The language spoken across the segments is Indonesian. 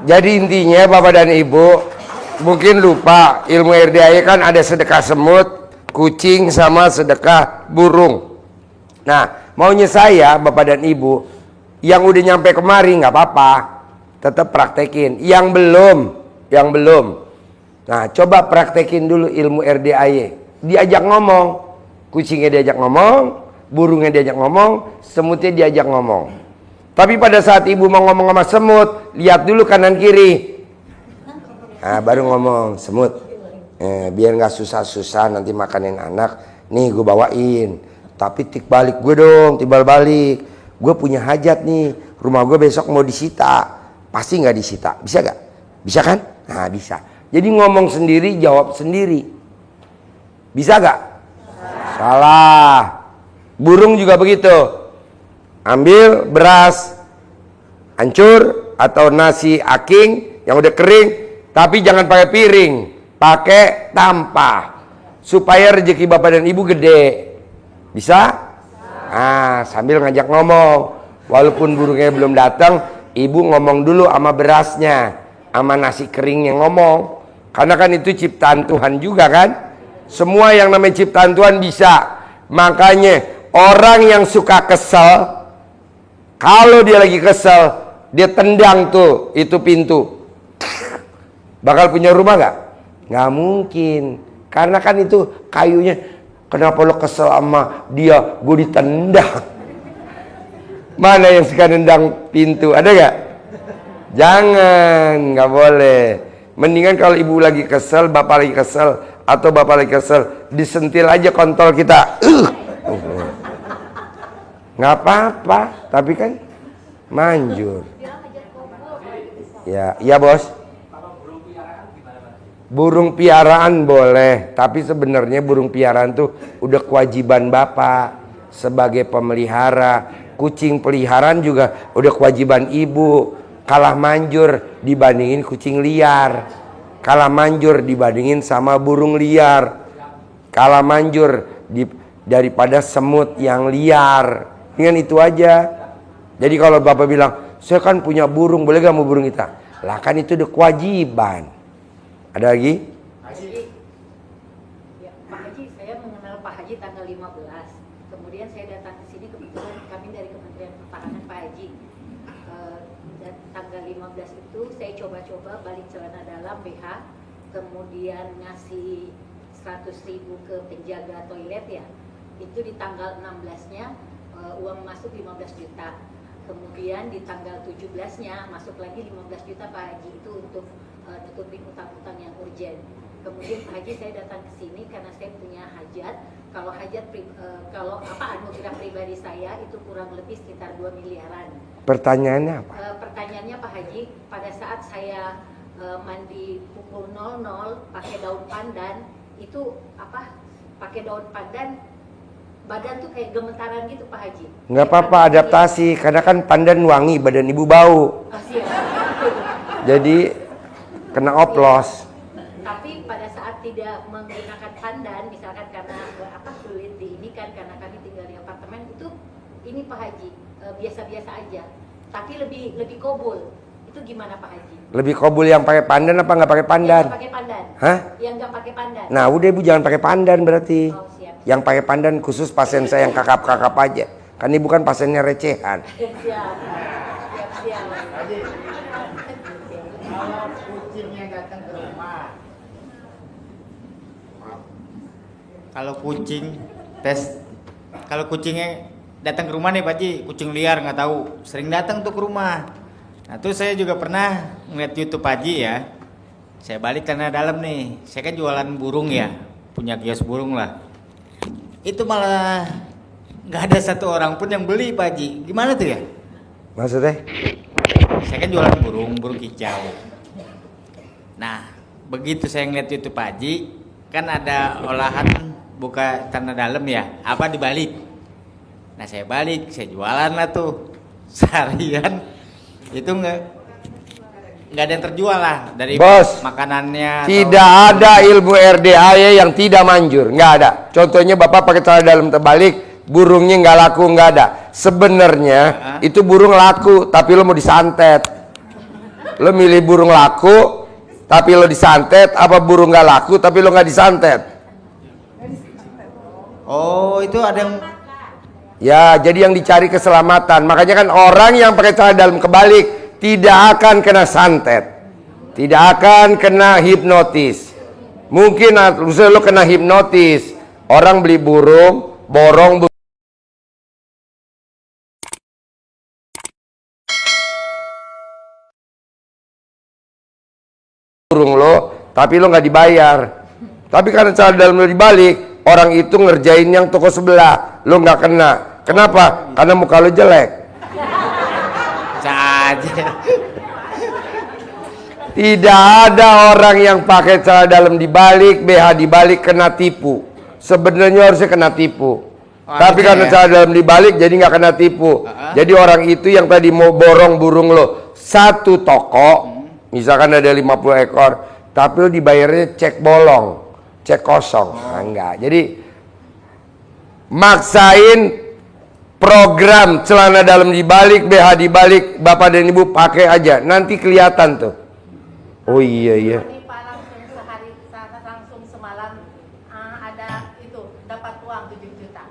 Jadi intinya Bapak dan Ibu mungkin lupa ilmu RDAY kan ada sedekah semut, kucing sama sedekah burung. Nah, maunya saya Bapak dan Ibu yang udah nyampe kemari nggak apa-apa, tetap praktekin. Yang belum. Nah, coba praktekin dulu ilmu RDAY. Diajak ngomong, kucingnya diajak ngomong, burungnya diajak ngomong, semutnya diajak ngomong. Tapi pada saat ibu mau ngomong sama semut, lihat dulu kanan kiri. Nah, baru ngomong semut. Biar nggak susah-susah nanti makanin anak. Nih gue bawain. Tapi timbal balik. Gue punya hajat nih. Rumah gue besok mau disita. Pasti nggak disita. Bisa gak? Bisa kan? Nah bisa. Jadi ngomong sendiri, jawab sendiri. Bisa gak? Salah. Burung juga begitu. Ambil beras hancur atau nasi aking yang udah kering, tapi jangan pakai piring, pakai tampah supaya rezeki bapak dan ibu gede. Bisa? Nah, sambil ngajak ngomong, walaupun burungnya belum datang, ibu ngomong dulu sama berasnya, sama nasi keringnya ngomong, karena kan itu ciptaan Tuhan juga kan. Semua yang namanya ciptaan Tuhan bisa. Makanya orang yang suka kesel, kalau dia lagi kesel, dia tendang tuh itu pintu. Bakal punya rumah gak? Gak mungkin. Karena kan itu kayunya. Kenapa lo kesel sama dia? Gue ditendang. Mana yang suka nendang pintu? Ada gak? Jangan, gak boleh. Mendingan kalau ibu lagi kesel, bapak lagi kesel, atau bapak lagi kesel, disentil aja kontol kita. Nggak apa-apa, tapi kan manjur. Ya, iya bos. Burung piaraan boleh, tapi sebenarnya burung piaraan tuh udah kewajiban bapak sebagai pemelihara. Kucing peliharaan juga udah kewajiban ibu. Kalah manjur dibandingin kucing liar. Kalah manjur dibandingin sama burung liar. Kalah manjur daripada semut yang liar. Dengan itu aja. Jadi kalau bapak bilang, saya kan punya burung, boleh gak mau burung kita? Lah kan itu udah kewajiban. Ada lagi? Haji. Ya, Pak Haji, saya mengenal Pak Haji tanggal 15. Kemudian saya datang ke sini, kebetulan kami dari Kementerian Pertahanan Pak Haji. Dan tanggal 15 itu saya coba-coba balik celana dalam BH, kemudian ngasih 100.000 ke penjaga toilet ya. Itu di tanggal 16-nya uang masuk 15 juta. Kemudian di tanggal 17-nya masuk lagi 15 juta Pak Haji, itu untuk tutupin utang-utang yang urgent. Kemudian Pak Haji saya datang ke sini karena saya punya hajat. Kalau hajat anugerah pribadi saya itu kurang lebih sekitar 2 miliaran. Pertanyaannya apa? Pertanyaannya Pak Haji, pada saat saya mandi pukul 00 pakai daun pandan, itu apa? Pakai daun pandan badan tuh kayak gemetaran gitu Pak Haji. Nggak apa-apa, adaptasi. Karena kan pandan wangi, badan ibu bau. Jadi kena oplos. Tapi pada saat tidak menggunakan pandan, misalkan karena sulit diinikan karena kami tinggal di apartemen, itu ini Pak Haji biasa-biasa aja. Tapi lebih kobul. Itu gimana Pak Haji? Lebih kobul yang pakai pandan apa nggak pakai pandan? Yang pakai pandan. Hah? Yang nggak pakai pandan. Nah udah ibu jangan pakai pandan berarti. Oh, siap. Yang pakai pandan khusus pasien saya yang kakap-kakap aja. Kan ibu kan pasiennya recehan. Siap. Haji, kalau kucing yang datang ke rumah, kalau kucingnya datang ke rumah nih Pak Haji, kucing liar nggak tahu, sering datang tuh ke rumah. Nah terus saya juga pernah ngeliat YouTube Pak Haji ya. Saya balik karena dalam nih, saya kan jualan burung ya, punya kios burung lah. Itu malah nggak ada satu orang pun yang beli Pak Haji. Gimana tuh ya? Maksudnya? Saya kan jualan burung kicau. Nah, begitu saya ngeliat YouTube Pak Haji, kan ada olahan buka tanah dalam ya, apa dibalik. Nah, saya balik, saya jualan lah tuh. Seharian itu nggak ada yang terjual lah dari Bos, makanannya. Tidak ada ilmu RDAY yang tidak manjur, nggak ada. Contohnya bapak pakai celana dalam terbalik, burungnya nggak laku, nggak ada. Sebenarnya itu burung laku, tapi lo mau disantet. Lo milih burung laku tapi lo disantet, apa burung nggak laku tapi lo nggak disantet? Oh, itu ada yang Ya, jadi yang dicari keselamatan. Makanya kan orang yang pakai celana dalam kebalik tidak akan kena santet, tidak akan kena hipnotis. Mungkin misalnya lo kena hipnotis, orang beli burung, borong burung lo, tapi lo nggak dibayar. Tapi karena celana dalam lo dibalik, orang itu ngerjain yang toko sebelah, lo nggak kena. Kenapa? Karena muka lo jelek. saja. Tidak ada orang yang pakai celana dalam dibalik, BH dibalik kena tipu. Sebenarnya harusnya kena tipu. Tapi karena celana dalam dibalik jadi nggak kena tipu. Jadi orang itu yang tadi mau borong burung lo satu toko, misalkan ada 50 ekor, tapi lo dibayarnya cek bolong, cek kosong. Nah, enggak. Jadi maksain program celana dalam dibalik, BH dibalik, bapak dan ibu pakai aja, nanti kelihatan tuh. Oh iya. Ini Pak langsung sehari langsung semalam ada itu dapat uang 7 juta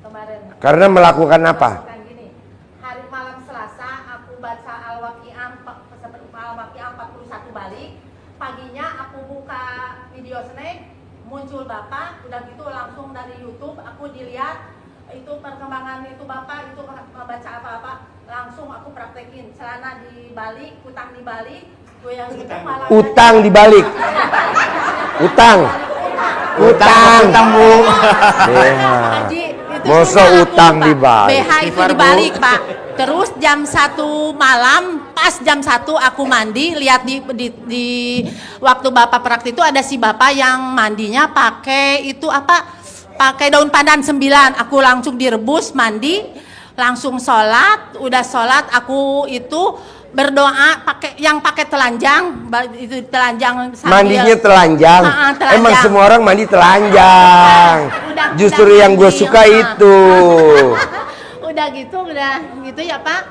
kemarin. Karena melakukan apa? Kan gini, hari malam Selasa aku baca Al-Waqiah 41 balik, paginya aku buka video snack, muncul bapak, udah gitu langsung dari YouTube aku dilihat itu perkembangan itu bapak itu baca apa-apa, langsung aku praktekin celana dibalik, utang dibalik. Utang dibalik. Utang Bu. Masa utang dibalik? BH itu dibalik, Pak. Terus jam 1 malam, pas jam 1 aku mandi, lihat di waktu bapak praktik itu ada si bapak yang mandinya pakai itu apa? Pakai daun pandan 9. Aku langsung direbus, mandi, langsung sholat. Udah sholat aku itu berdoa pakai telanjang, itu telanjang sambil, mandinya telanjang. Telanjang. Emang semua orang mandi telanjang. Justru yang gue suka itu. udah gitu ya Pak.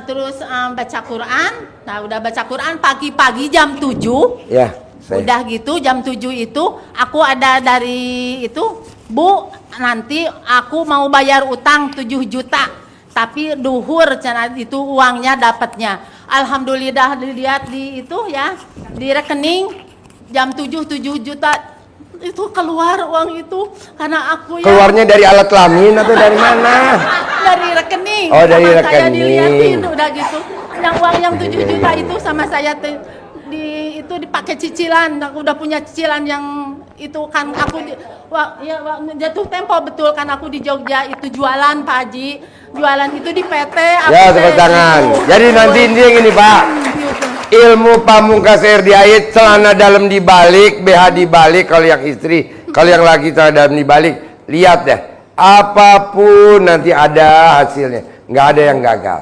Terus baca Quran. Nah udah baca Quran pagi-pagi jam 7. Ya. Udah gitu jam 7 itu aku ada dari itu, Bu, nanti aku mau bayar utang 7 juta. Tapi duhur itu uangnya dapatnya. Alhamdulillah dilihat di itu ya, di rekening jam 7 juta itu keluar uang itu karena aku ya. Keluarnya dari alat kelamin atau dari mana? Dari rekening. Oh, dari sama rekening. Saya dilihatin udah gitu. Yang uang yang 7 juta itu sama saya itu dipakai cicilan. Aku udah punya cicilan yang itu kan aku jatuh tempo betul kan aku di Jogja itu jualan Pak Haji. Jualan itu di PT. Ya, tepuk tangan. Jadi nanti intinya gini Pak. Ilmu pamungkas RDI celana dalam dibalik, BH dibalik kalau yang istri, kalau yang laki celana dalam dibalik. Lihat deh, apapun nanti ada hasilnya. Nggak ada yang gagal.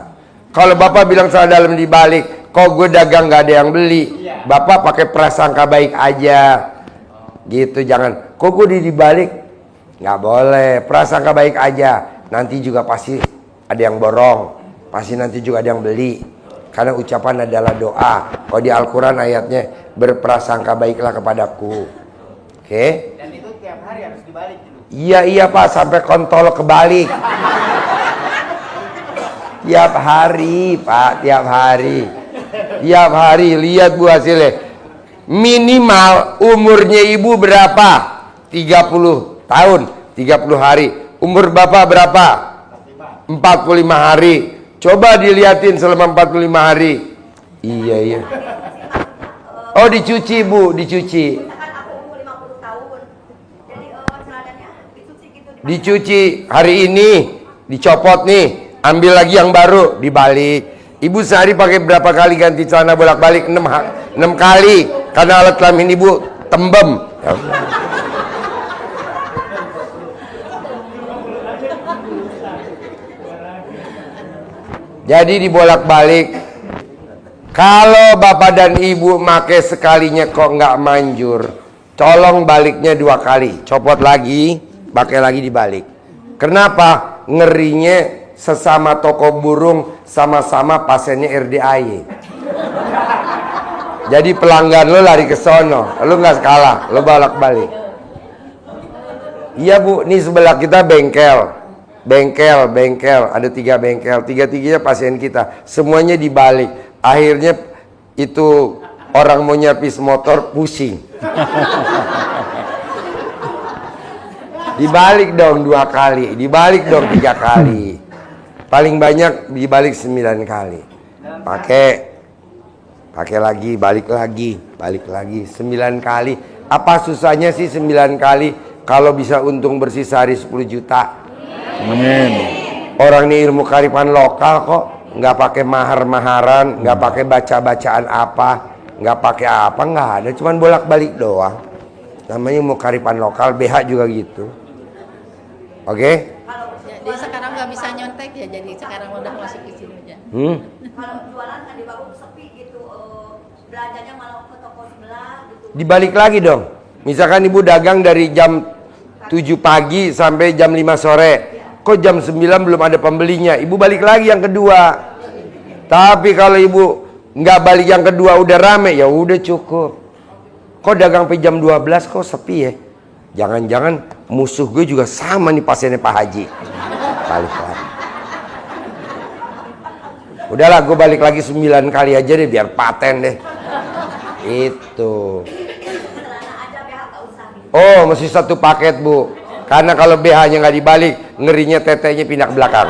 Kalau bapak bilang celana dalam dibalik, kok gue dagang nggak ada yang beli, bapak pakai prasangka baik aja. Gitu, jangan. Kok gue dibalik? Nggak boleh. Prasangka baik aja. Nanti juga pasti ada yang borong, pasti nanti juga ada yang beli. Karena ucapan adalah doa. Kalau di Al-Quran ayatnya berprasangka baiklah kepadaku. Oke? Dan itu tiap hari harus dibalik dulu. Iya Pak, sampai kontol kebalik. Tiap hari Pak, tiap hari. Tiap hari lihat Bu hasilnya. Minimal umurnya ibu berapa? 30 tahun, 30 hari. Umur bapak berapa? 45 hari. Coba dilihatin selama 45 hari. Iya. Oh dicuci Bu, dicuci. Dicuci hari ini, dicopot nih, ambil lagi yang baru, dibalik. Ibu sehari pakai berapa kali ganti celana bolak-balik? 6 kali. Karena alat kelamin ibu tembem. Jadi dibolak-balik. Kalau bapak dan ibu make sekalinya kok nggak manjur, colong baliknya 2 kali, copot lagi, pakai lagi dibalik. Kenapa? Ngerinya sesama toko burung sama-sama pasiennya RDAY. Jadi pelanggan lo lari ke sono, lo nggak kalah, lo balik. Iya Bu, nih sebelah kita bengkel, ada 3 bengkel, tiga-tiganya pasien kita, semuanya dibalik. Akhirnya itu orang mau nyervis motor pusing. Dibalik dong 2 kali, dibalik dong 3 kali, paling banyak dibalik 9 kali. Pakai lagi, balik lagi 9 kali. Apa susahnya sih 9 kali kalau bisa untung bersih sehari 10 juta? Amin. Orang ini ilmu kearifan lokal kok, nggak pakai mahar-maharan, nggak pakai baca-bacaan apa, nggak pakai apa, nggak ada, cuman bolak-balik doang. Namanya ilmu kearifan lokal, BH juga gitu. Oke? Jadi sekarang nggak bisa nyontek ya, jadi sekarang udah masuk ke sini aja. Kalau jualan kan di warung sepi gitu, belanjanya malah ke toko sebelah gitu. Dibalik lagi dong. Misalkan ibu dagang dari jam 7 pagi sampai jam 5 sore. Kok jam 9 belum ada pembelinya? Ibu balik lagi yang kedua. Tapi kalau ibu nggak balik yang kedua udah rame, ya udah cukup. Kok dagang sampai jam 12 kok sepi ya? Jangan-jangan musuh gue juga sama nih pasiennya Pak Haji. Balik lagi. Udahlah, gue balik lagi 9 kali aja deh biar paten deh. Itu. Oh, mesti 1 paket Bu. Karena kalau BH-nya nggak dibalik, ngerinya tetenya pindah ke belakang.